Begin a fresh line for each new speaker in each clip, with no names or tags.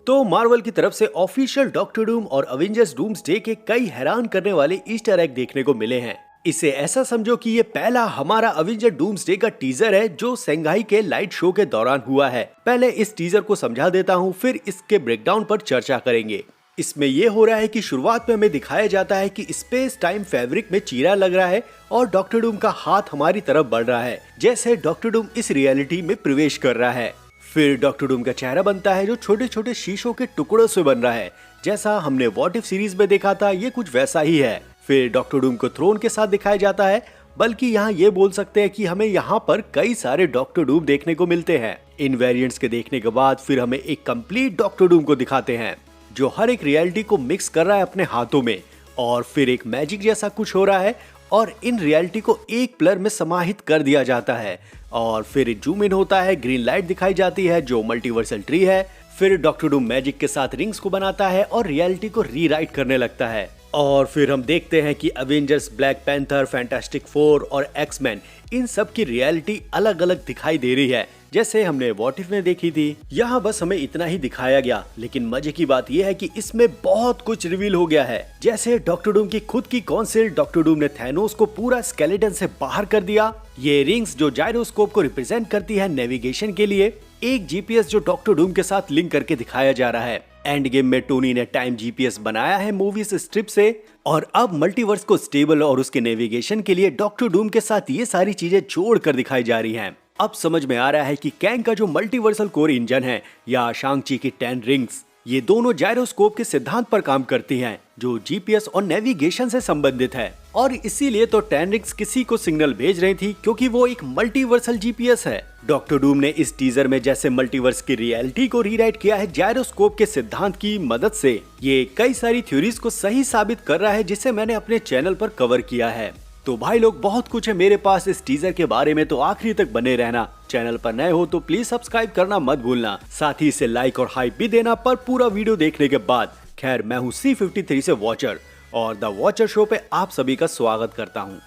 तो मार्वल की तरफ से ऑफिशियल डॉक्टर डूम और अवेंजर्स डूम्सडे के कई हैरान करने वाले ईस्टर एग देखने को मिले हैं। इसे ऐसा समझो कि ये पहला हमारा अवेंजर डूम्सडे का टीजर है जो शंघाई के लाइट शो के दौरान हुआ है। पहले इस टीजर को समझा देता हूँ, फिर इसके ब्रेकडाउन पर चर्चा करेंगे। इसमें यह हो रहा है कि शुरुआत में हमें दिखाया जाता है कि स्पेस टाइम फैब्रिक में चीरा लग रहा है और डॉक्टर डूम का हाथ हमारी तरफ बढ़ रहा है, जैसे डॉक्टर डूम इस रियलिटी में प्रवेश कर रहा है। फिर डॉक्टर डूम का चेहरा बनता है जो छोटे छोटे शीशों के टुकड़ों से बन रहा है, जैसा हमने व्हाट इफ सीरीज में देखा था, ये कुछ वैसा ही है। फिर डॉक्टर डूम को थ्रोन के साथ दिखाया जाता है, बल्कि यहाँ ये बोल सकते हैं कि हमें यहाँ पर कई सारे डॉक्टर डूम देखने को मिलते हैं। इन वेरिएंट्स के देखने के बाद फिर हमें एक कंप्लीट डॉक्टर डूम को दिखाते हैं जो हर एक रियलिटी को मिक्स कर रहा है अपने हाथों में, और फिर एक मैजिक जैसा कुछ हो रहा है और इन रियलिटी को एक प्लर में समाहित कर दिया जाता है। और फिर जूम इन होता है, ग्रीन लाइट दिखाई जाती है जो मल्टीवर्सल ट्री है। फिर डॉक्टर डूम मैजिक के साथ रिंग्स को बनाता है और रियलिटी को रीराइट करने लगता है। और फिर हम देखते हैं कि Avengers, black panther, fantastic four और एक्समैन, इन सब की रियलिटी अलग अलग दिखाई दे रही है, जैसे हमने व्हाट इफ में देखी थी। यहाँ बस हमें इतना ही दिखाया गया, लेकिन मजे की बात यह है कि इसमें बहुत कुछ रिवील हो गया है। जैसे डॉक्टर डूम की खुद की काउंसिल, डॉक्टर डूम ने थैनोस को पूरा स्केलेटन से बाहर कर दिया। ये रिंग्स जो जायरोस्कोप को रिप्रेजेंट करती है नेविगेशन के लिए, एक जीपीएस जो डॉक्टर डूम के साथ लिंक करके दिखाया जा रहा है। एंड गेम में टोनी ने टाइम जीपीएस बनाया है मूवीज स्ट्रिप से, और अब मल्टीवर्स को स्टेबल और उसके नेविगेशन के लिए डॉक्टर डूम के साथ ये सारी चीजें जोड़कर दिखाई जा रही हैं। अब समझ में आ रहा है कि कैंग का जो मल्टीवर्सल कोर इंजन है या शांग-ची की 10 रिंग्स, ये दोनों जायरोस्कोप के सिद्धांत पर काम करती हैं जो जीपीएस और नेविगेशन से संबंधित है। और इसीलिए तो 10 रिंग्स किसी को सिग्नल भेज रही थी, क्योंकि वो एक मल्टीवर्सल जीपीएस है। डॉक्टर डूम ने इस टीजर में जैसे मल्टीवर्स की रियलिटी को रीराइट किया है जायरोस्कोप के सिद्धांत की मदद से, ये कई सारी थ्योरीज को सही साबित कर रहा है, जिसे मैंने अपने चैनल पर कवर किया है। तो भाई लोग, बहुत कुछ है मेरे पास इस टीजर के बारे में, तो आखिरी तक बने रहना। चैनल पर नए हो तो प्लीज सब्सक्राइब करना मत भूलना, साथ ही इसे लाइक और हाइप भी देना पर पूरा वीडियो देखने के बाद। खैर, मैं हूँ C53 से वॉचर और द वॉचर शो पे आप सभी का स्वागत करता हूँ।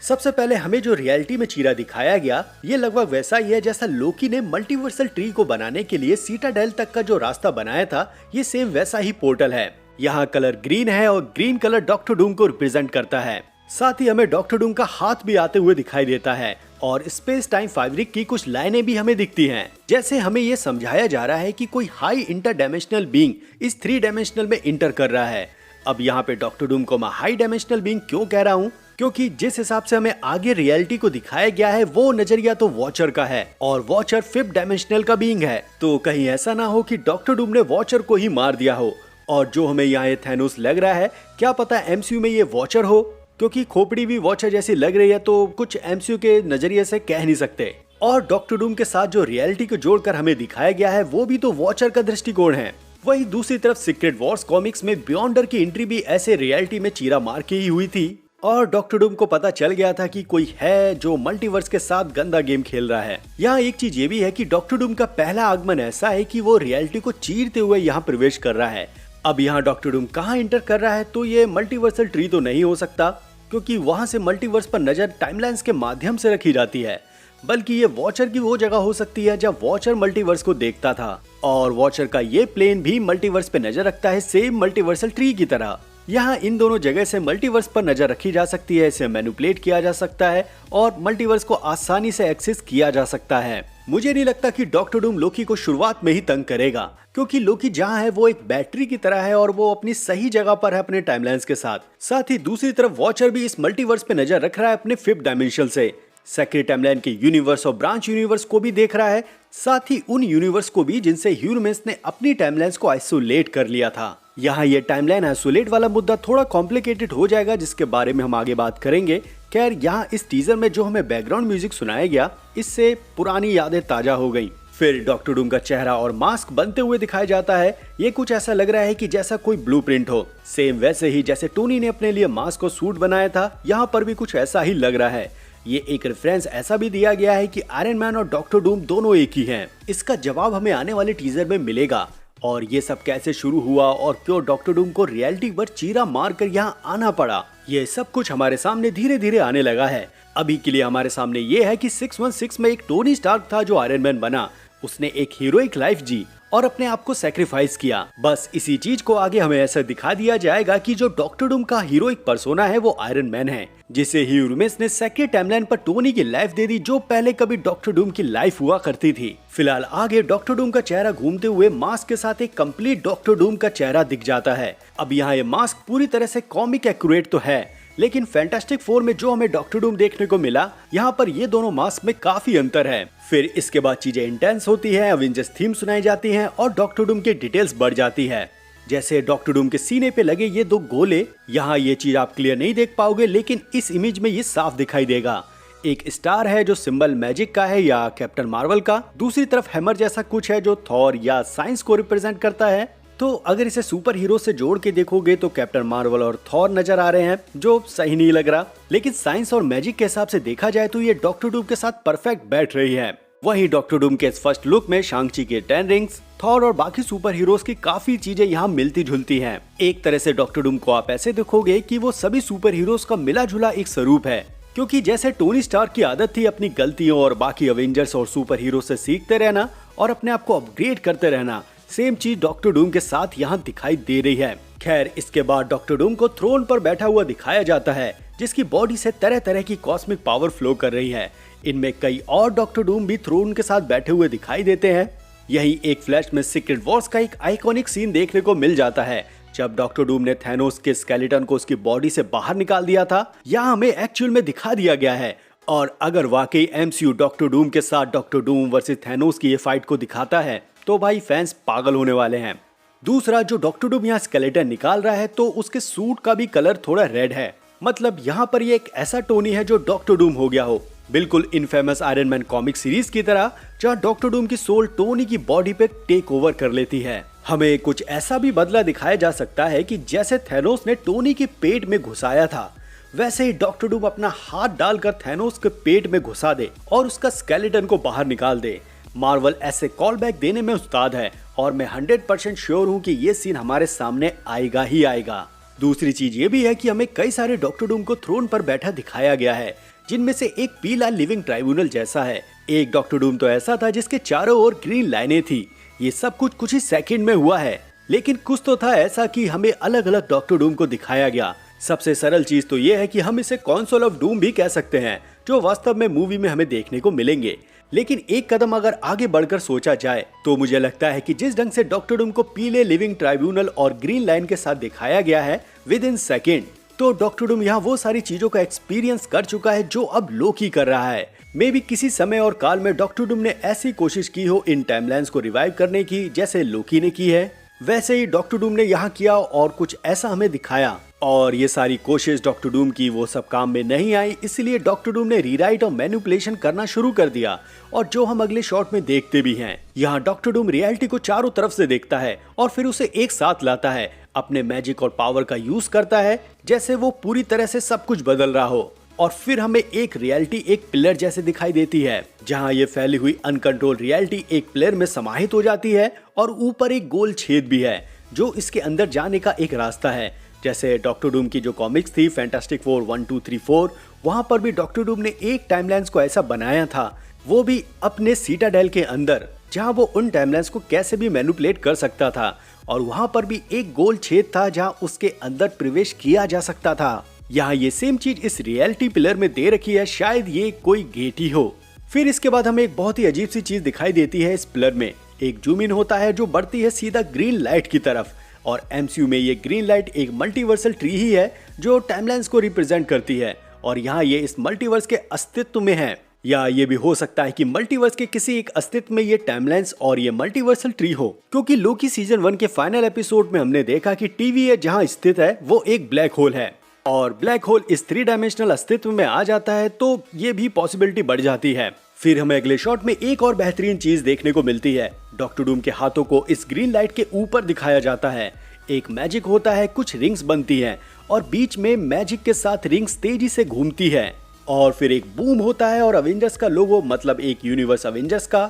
सबसे पहले हमें जो रियलिटी में चीरा दिखाया गया, ये लगभग वैसा ही है जैसा लोकी ने मल्टीवर्सल ट्री को बनाने के लिए सीटाडेल तक का जो रास्ता बनाया था, ये सेम वैसा ही पोर्टल है। यहाँ कलर ग्रीन है और ग्रीन कलर डॉक्टर डूम को रिप्रेजेंट करता है। साथ ही हमें डॉक्टर डूम का हाथ भी आते हुए दिखाई देता है और स्पेस टाइम फैब्रिक की कुछ लाइनें भी हमें दिखती हैं। जैसे हमें ये समझाया जा रहा है कि कोई हाई इंटरडायमेंशनल बीइंग इस 3 डायमेंशनल में इंटर कर रहा है। अब यहाँ पे डॉक्टर डूम को मैं हाई डायमेंशनल बीइंग क्यों कह रहा हूँ, क्योंकि जिस हिसाब से हमें आगे रियलिटी को दिखाया गया है वो नजरिया तो वॉचर का है और वॉचर 5th डायमेंशनल का बीइंग है। तो कहीं ऐसा ना हो कि डॉक्टर डूम ने वॉचर को ही मार दिया हो। और जो हमें यहाँ ये थैनोस लग रहा है, क्या पता एमसीयू में ये वॉचर हो, क्योंकि खोपड़ी भी वॉचर जैसी लग रही है, तो कुछ एमसीयू के नजरिए से कह नहीं सकते। और डॉक्टर डूम के साथ जो रियलिटी को जोड़कर हमें दिखाया गया है वो भी तो वॉचर का दृष्टिकोण है। वही दूसरी तरफ सीक्रेट वॉर्स कॉमिक्स में बियॉन्डर की एंट्री भी ऐसे रियलिटी में चीरा मार के ही हुई थी, और डॉक्टर डूम को पता चल गया था कि कोई है जो मल्टीवर्स के साथ गंदा गेम खेल रहा है। यहाँ एक चीज ये भी है कि डॉक्टर डूम का पहला आगमन ऐसा है कि वो रियलिटी को चीरते हुए यहाँ प्रवेश कर रहा है। अब यहाँ डॉक्टर डूम कहाँ इंटर कर रहा है, तो ये मल्टीवर्सल ट्री तो नहीं हो सकता, क्योंकि वहां से मल्टीवर्स पर नजर टाइमलाइंस के माध्यम से रखी जाती है, बल्कि ये वॉचर की वो जगह हो सकती है जब वॉचर मल्टीवर्स को देखता था। और वॉचर का ये प्लेन भी मल्टीवर्स पे नजर रखता है, सेम मल्टीवर्सल ट्री की तरह। यहाँ इन दोनों जगह से मल्टीवर्स पर नजर रखी जा सकती है, इसे मैनिपुलेट किया जा सकता है और मल्टीवर्स को आसानी से एक्सेस किया जा सकता है। मुझे नहीं लगता कि डॉक्टर डूम लोकी को शुरुआत में ही तंग करेगा, क्योंकि लोकी जहाँ है वो एक बैटरी की तरह है और वो अपनी सही जगह पर है अपने टाइमलाइंस के साथ। साथ ही दूसरी तरफ वॉचर भी इस मल्टीवर्स पे नजर रख रहा है अपने 5th डायमेंशन से। सेक्रेट टाइमलाइन के यूनिवर्स और ब्रांच यूनिवर्स को भी देख रहा है, साथ ही उन यूनिवर्स को भी जिनसे ह्यूमन्स ने अपनी टाइमलाइंस को आइसोलेट कर लिया था। यहाँ ये टाइमलाइन आइसोलेट वाला मुद्दा थोड़ा कॉम्प्लिकेटेड हो जाएगा, जिसके बारे में हम आगे बात करेंगे। खैर, यहाँ इस टीजर में जो हमें बैकग्राउंड म्यूजिक सुनाया गया, इससे पुरानी यादें ताजा हो गई। फिर डॉक्टर डूम का चेहरा और मास्क बनते हुए दिखाया जाता है। ये कुछ ऐसा लग रहा है कि जैसा कोई ब्लूप्रिंट हो, सेम वैसे ही जैसे टोनी ने अपने लिए मास्क और सूट बनाया था, यहाँ पर भी कुछ ऐसा ही लग रहा है। ये एक रेफरेंस ऐसा भी दिया गया है कि आयरन मैन और डॉक्टर डूम दोनों एक ही हैं। इसका जवाब हमें आने वाले टीजर में मिलेगा। और ये सब कैसे शुरू हुआ और क्यों डॉक्टर डूम को रियलिटी पर चीरा मारकर यहाँ आना पड़ा, ये सब कुछ हमारे सामने धीरे धीरे आने लगा है। अभी के लिए हमारे सामने ये है कि 616 में एक टोनी स्टार्क था जो आयरन मैन बना। उसने एक हीरोइक लाइफ जी और अपने आप को सैक्रिफाइस किया। बस इसी चीज को आगे हमें ऐसा दिखा दिया जाएगा कि जो डॉक्टर डूम का हीरोइक पर्सोना है वो आयरन मैन है, जिसे ह्यू लूमिस ने सेक्रेट टाइमलाइन पर टोनी की लाइफ दे दी जो पहले कभी डॉक्टर डूम की लाइफ हुआ करती थी। फिलहाल आगे डॉक्टर डूम का चेहरा घूमते हुए मास्क के साथ एक कंप्लीट डॉक्टर डूम का चेहरा दिख जाता है। अब यहाँ ये मास्क पूरी तरह से कॉमिक एक्यूरेट तो है, लेकिन फैंटास्टिक फोर में जो हमें डॉक्टर डूम देखने को मिला, यहाँ पर ये दोनों मास्क में काफी अंतर है। फिर इसके बाद चीजें इंटेंस होती है, अवेंजर्स थीम सुनाई जाती है और डॉक्टर डूम की डिटेल्स बढ़ जाती है। जैसे डॉक्टर डूम के सीने पे लगे ये 2 गोले, यहाँ ये चीज आप क्लियर नहीं देख पाओगे, लेकिन इस इमेज में ये साफ दिखाई देगा। एक स्टार है जो सिंबल मैजिक का है या कैप्टन मार्वल का, दूसरी तरफ हैमर जैसा कुछ है जो थॉर या साइंस को रिप्रेजेंट करता है। तो अगर इसे सुपर हीरो से जोड़ के देखोगे तो कैप्टन मार्वल और थॉर नजर आ रहे हैं, जो सही नहीं लग रहा, लेकिन साइंस और मैजिक के हिसाब से देखा जाए तो ये डॉक्टर डूम के साथ परफेक्ट बैठ रही है। वहीं डॉक्टर डूम के फर्स्ट लुक में शांग-ची के 10 रिंग्स, थॉर और बाकी सुपर हीरोज की काफी चीजें यहाँ मिलती जुलती हैं। एक तरह से डॉक्टर डूम को आप ऐसे देखोगे कि वो सभी सुपर हीरोज का मिला जुला एक स्वरूप है, क्योंकि जैसे टोनी स्टार्क की आदत थी अपनी गलतियों और बाकी अवेंजर्स और सुपर हीरो से सीखते रहना और अपने आप को अपग्रेड करते रहना, सेम चीज डॉक्टर डूम के साथ यहाँ दिखाई दे रही है। खैर, इसके बाद डॉक्टर डूम को थ्रोन पर बैठा हुआ दिखाया जाता है, जिसकी बॉडी से तरह तरह की कॉस्मिक पावर फ्लो कर रही है। इनमें कई और डॉक्टर डूम भी थ्रोन के साथ बैठे हुए दिखाई देते हैं। यही एक फ्लैश में सीक्रेट वॉर्स का एक आइकॉनिक सीन देखने को मिल जाता है, जब डॉक्टर डूम ने थैनोस के स्केलेटन को उसकी बॉडी से बाहर निकाल दिया था। यहाँ हमें एक्चुअल में दिखा दिया गया है, और अगर वाकई एमसीयू डॉक्टर डूम के साथ डॉक्टर डूम वर्सेस थैनोस की ये फाइट को दिखाता है तो भाई फैंस पागल होने वाले हैं। दूसरा, जो डॉक्टर डूम यहाँ स्केलेटन निकाल रहा है तो उसके सूट का भी कलर थोड़ा रेड है, मतलब यहाँ पर ये एक ऐसा टोनी है जो डॉक्टर डूम हो गया हो, बिल्कुल infamous iron man comic series की तरह, जहाँ डॉक्टर डूम की सोल टोनी की बॉडी पे टेक ओवर कर लेती है। हमें कुछ ऐसा भी बदला दिखाया जा सकता है कि जैसे थैनोस ने टोनी के पेट में घुसाया था, वैसे ही डॉक्टर डूम अपना हाथ डालकर थैनोस के पेट में घुसा दे और उसका स्केलेटन को बाहर निकाल दे। मार्वल ऐसे कॉल बैक देने में उस्ताद है और मैं 100% श्योर हूँ कि ये सीन हमारे सामने आएगा ही आएगा। दूसरी चीज ये भी है कि हमें कई सारे डॉक्टर डूम को थ्रोन पर बैठा दिखाया गया है, जिनमें से एक पीला लिविंग ट्राइब्यूनल जैसा है। एक डॉक्टर डूम तो ऐसा था जिसके चारों ओर ग्रीन लाइनें थी। ये सब कुछ ही सेकंड में हुआ है, लेकिन कुछ तो था ऐसा कि हमें अलग अलग डॉक्टर डूम को दिखाया गया। सबसे सरल चीज तो ये है कि हम इसे कॉन्सोल ऑफ डूम भी कह सकते हैं, जो वास्तव में मूवी में हमें देखने को मिलेंगे। लेकिन एक कदम अगर आगे बढ़कर सोचा जाए तो मुझे लगता है कि जिस ढंग से डॉक्टर डूम को पीले लिविंग ट्राइब्यूनल और ग्रीन लाइन के साथ दिखाया गया है विद इन सेकेंड, तो डॉक्टर डूम यहाँ वो सारी चीजों का एक्सपीरियंस कर चुका है जो अब लोकी कर रहा है। मे भी किसी समय और काल में डॉक्टर डूम ने ऐसी कोशिश की हो इन टाइमलाइंस को रिवाइव करने की जैसे लोकी ने की है, वैसे ही डॉक्टर डूम ने यहाँ किया और कुछ ऐसा हमें दिखाया। और ये सारी कोशिश डॉक्टर डूम की वो सब काम में नहीं आई, इसलिए डॉक्टर डूम ने रीराइट और मैनिपुलेशन करना शुरू कर दिया, और जो हम अगले शॉट में देखते भी हैं। यहाँ डॉक्टर डूम रियलिटी को चारों तरफ से देखता है और फिर उसे एक साथ लाता है, अपने मैजिक और पावर का यूज करता है जैसे वो पूरी तरह से सब कुछ बदल रहा हो, और फिर हमें एक रियलिटी एक पिलर जैसे दिखाई देती है, जहाँ ये फैली हुई अनकंट्रोल रियलिटी एक पिलर में समाहित हो जाती है और ऊपर एक गोल छेद भी है जो इसके अंदर जाने का एक रास्ता है। जैसे डॉक्टर डूम की जो कॉमिक्स थी फैंटास्टिक फोर 1, 2, 3, 4, वहाँ पर भी डॉक्टर डूम ने एक टाइमलाइंस को ऐसा बनाया था, वो भी अपने सीटाडेल के अंदर, जहाँ वो उन टाइमलाइंस को कैसे भी मैनिपुलेट कर सकता था, और वहाँ पर भी एक गोल छेद था जहाँ उसके अंदर प्रवेश किया जा सकता था। यहाँ ये सेम चीज इस रियलिटी पिलर में दे रखी है, शायद ये कोई गेट ही हो। फिर इसके बाद हमें एक बहुत ही अजीब सी चीज दिखाई देती है इस पिलर में, एक जूम इन होता है जो बढ़ती है सीधा ग्रीन लाइट की तरफ, और एमसीयू में ये ग्रीन लाइट एक मल्टीवर्सल ट्री ही है जो टाइमलाइंस को रिप्रेजेंट करती है, और यहाँ ये इस मल्टीवर्स के अस्तित्व में है, या ये भी हो सकता है कि मल्टीवर्स के किसी एक अस्तित्व में ये टाइमलाइंस और ये मल्टीवर्सल ट्री हो, क्योंकि लोकी सीजन 1 के फाइनल एपिसोड में हमने देखा कि टीवी जहाँ स्थित है वो एक ब्लैक होल है, और ब्लैक होल इस 3 डायमेंशनल अस्तित्व में आ जाता है तो ये भी पॉसिबिलिटी बढ़ जाती है। फिर हमें अगले शॉट में एक और बेहतरीन चीज देखने को मिलती है, डॉक्टर डूम के हाथों को इस ग्रीन लाइट के ऊपर दिखाया जाता है। एक मैजिक होता है, कुछ रिंग्स बनती हैं और बीच में मैजिक के साथ रिंग्स तेजी से घूमती है, और फिर एक बूम होता है और अवेंजर्स का लोगो मतलब एक यूनिवर्स अवेंजर्स का,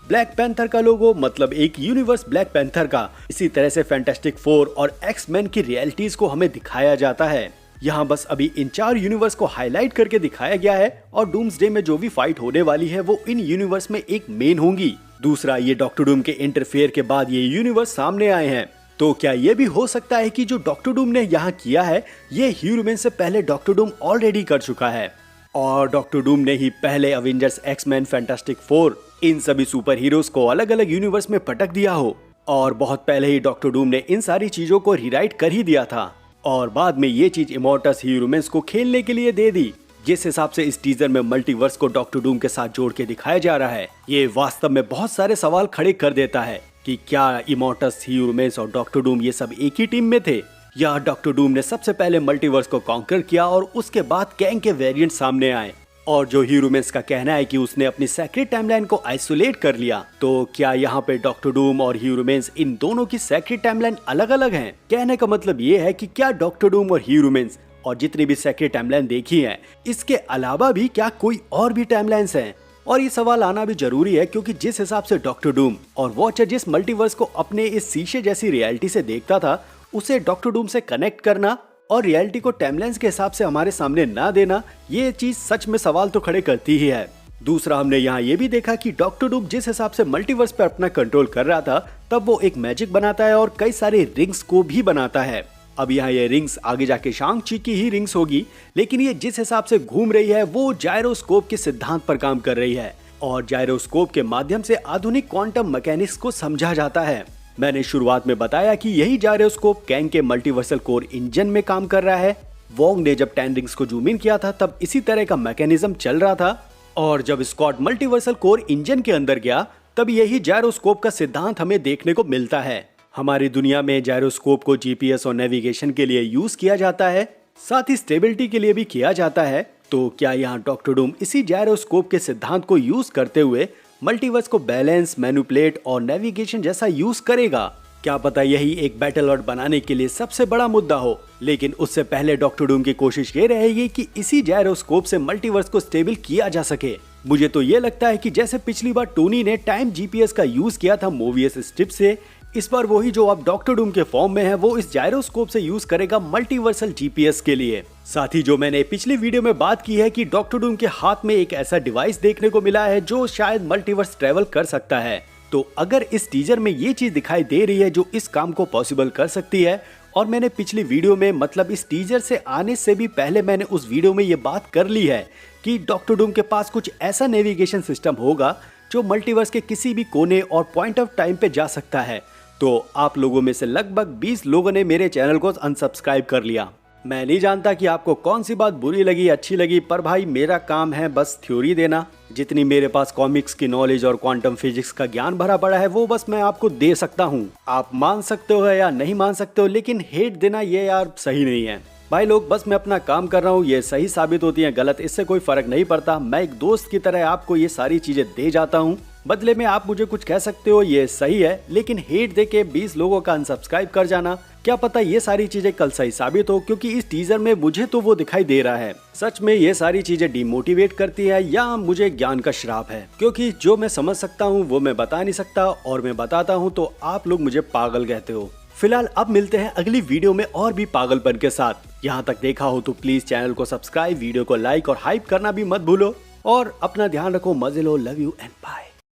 ब्लैक पैंथर का लोगो मतलब एक यूनिवर्स ब्लैक पैंथर का। इसी तरह से फैंटास्टिक फोर और एक्स मैन की रियलिटीज को हमें दिखाया जाता है। यहाँ बस अभी इन 4 यूनिवर्स को हाईलाइट करके दिखाया गया है और डूम्सडे में जो भी फाइट होने वाली है वो इन यूनिवर्स में एक मेन होंगी। दूसरा, ये डॉक्टर डूम के इंटरफेयर के बाद ये यूनिवर्स सामने आए हैं, तो क्या ये भी हो सकता है कि जो डॉक्टर डूम ने यहाँ किया है ये ह्यूमन से पहले डॉक्टर डूम ऑलरेडी कर चुका है और डॉक्टर डूम ने ही पहले अवेंजर्स, एक्समैन, फैंटास्टिक फोर इन सभी सुपर हीरोज को अलग अलग यूनिवर्स में पटक दिया हो और बहुत पहले ही डॉक्टर डूम ने इन सारी चीजों को रीराइट कर ही दिया था और बाद में ये चीज इमॉर्टस ह्यूमंस को खेलने के लिए दे दी। जिस हिसाब से इस टीजर में मल्टीवर्स को डॉक्टर डूम के साथ जोड़ के दिखाया जा रहा है ये वास्तव में बहुत सारे सवाल खड़े कर देता है कि क्या इमॉर्टस, ह्यूमंस और डॉक्टर डूम ये सब एक ही टीम में थे या डॉक्टर डूम ने सबसे पहले मल्टीवर्स को कॉन्कर किया और उसके बाद कैंग के वेरिएंट सामने आए। और जो ह्यूमंस का कहना है कि उसने अपनी सेक्रेट टाइमलाइन को आइसोलेट कर लिया, तो क्या यहाँ पे डॉक्टर डूम और ह्यूमंस इन दोनों की सेक्रेट टाइमलाइन अलग अलग हैं? कहने का मतलब ये है कि क्या डॉक्टर डूम और ह्यूमंस और जितनी भी सेक्रेट टाइमलाइन देखी है इसके अलावा भी क्या कोई और भी टाइमलाइंस हैं? और ये सवाल आना भी जरूरी है क्योंकि जिस हिसाब से डॉक्टर डूम और वॉचर जिस मल्टीवर्स को अपने इस शीशे जैसी रियलिटी से देखता था उसे डॉक्टर डूम से कनेक्ट करना और रियलिटी को टाइमलाइंस के हिसाब से हमारे सामने ना देना, ये चीज सच में सवाल तो खड़े करती ही है। दूसरा, हमने यहाँ ये भी देखा कि डॉक्टर डूम जिस हिसाब से मल्टीवर्स पर अपना कंट्रोल कर रहा था तब वो एक मैजिक बनाता है और कई सारे रिंग्स को भी बनाता है। अब यहाँ ये रिंग्स आगे जाके शांग ची की ही रिंग्स होगी, लेकिन ये जिस हिसाब से घूम रही है वो जायरोस्कोप के सिद्धांत पर काम कर रही है और जायरोस्कोप के माध्यम से आधुनिक क्वांटम मैकेनिक्स को समझा जाता है। मैंने शुरुआत में बताया कि यही जायरोस्कोप कैंग के मल्टीवर्सल कोर इंजन में काम कर रहा है। वोंग ने जब 10 रिंग्स को जूम इन किया था तब इसी तरह का मैकेनिज्म चल रहा था और जब स्कॉट मल्टीवर्सल कोर इंजन के अंदर गया तब यही जायरोस्कोप का सिद्धांत हमें देखने को मिलता है। हमारी दुनिया में जायरोस्कोप को जीपीएस और नेविगेशन के लिए यूज किया जाता है, साथ ही स्टेबिलिटी के लिए भी किया जाता है। तो क्या यहाँ डॉक्टर डूम इसी जायरोस्कोप के सिद्धांत को यूज करते हुए मल्टीवर्स को बैलेंस, मैनिपुलेट और नेविगेशन जैसा यूज करेगा? क्या पता यही एक बैटल लॉर्ड बनाने के लिए सबसे बड़ा मुद्दा हो, लेकिन उससे पहले डॉक्टर डूम की कोशिश ये रहेगी कि इसी जायरोस्कोप से मल्टीवर्स को स्टेबल किया जा सके। मुझे तो ये लगता है कि जैसे पिछली बार टोनी ने टाइम जीपीएस का यूज किया था मोवियस स्ट्रिप से, इस बार वही जो अब डॉक्टर डूम के फॉर्म में है वो इस जायरोस्कोप से यूज करेगा मल्टीवर्सल जीपीएस के लिए। साथ ही जो मैंने पिछली वीडियो में बात की है कि डॉक्टर डूम के हाथ में एक ऐसा डिवाइस देखने को मिला है जो शायद मल्टीवर्स ट्रेवल कर सकता है, तो अगर इस टीजर में ये चीज दिखाई दे रही है जो इस काम को पॉसिबल कर सकती है, और मैंने पिछली वीडियो में मतलब इस टीजर से आने से भी पहले मैंने उस वीडियो में ये बात कर ली है कि डॉक्टर डूम के पास कुछ ऐसा नेविगेशन सिस्टम होगा जो मल्टीवर्स के किसी भी कोने और पॉइंट ऑफ टाइम पे जा सकता है। तो आप लोगों में से लगभग 20 लोगों ने मेरे चैनल को अनसब्सक्राइब कर लिया। मैं नहीं जानता कि आपको कौन सी बात बुरी लगी, अच्छी लगी, पर भाई मेरा काम है बस थ्योरी देना। जितनी मेरे पास कॉमिक्स की नॉलेज और क्वांटम फिजिक्स का ज्ञान भरा पड़ा है वो बस मैं आपको दे सकता हूँ। आप मान सकते हो या नहीं मान सकते हो, लेकिन हेट देना ये यार सही नहीं है। भाई लोग, बस मैं अपना काम कर रहा हूँ, ये सही साबित होती है गलत, इससे कोई फर्क नहीं पड़ता। मैं एक दोस्त की तरह आपको ये सारी चीजें दे जाता हूँ, बदले में आप मुझे कुछ कह सकते हो, ये सही है, लेकिन हेट दे के 20 लोगों का अनसब्सक्राइब कर जाना, क्या पता ये सारी चीजें कल सही साबित हो, क्योंकि इस टीजर में मुझे तो वो दिखाई दे रहा है। सच में ये सारी चीजें डिमोटिवेट करती है या मुझे ज्ञान का श्राप है, क्योंकि जो मैं समझ सकता हूँ वो मैं बता नहीं सकता, और मैं बताता हूँ तो आप लोग मुझे पागल कहते हो। फिलहाल अब मिलते हैं अगली वीडियो में और भी पागलपन के साथ। यहाँ तक देखा हो तो प्लीज चैनल को सब्सक्राइब, वीडियो को लाइक और हाइप करना भी मत भूलो, और अपना ध्यान रखो, मजे लो, लव यू एंड बाय।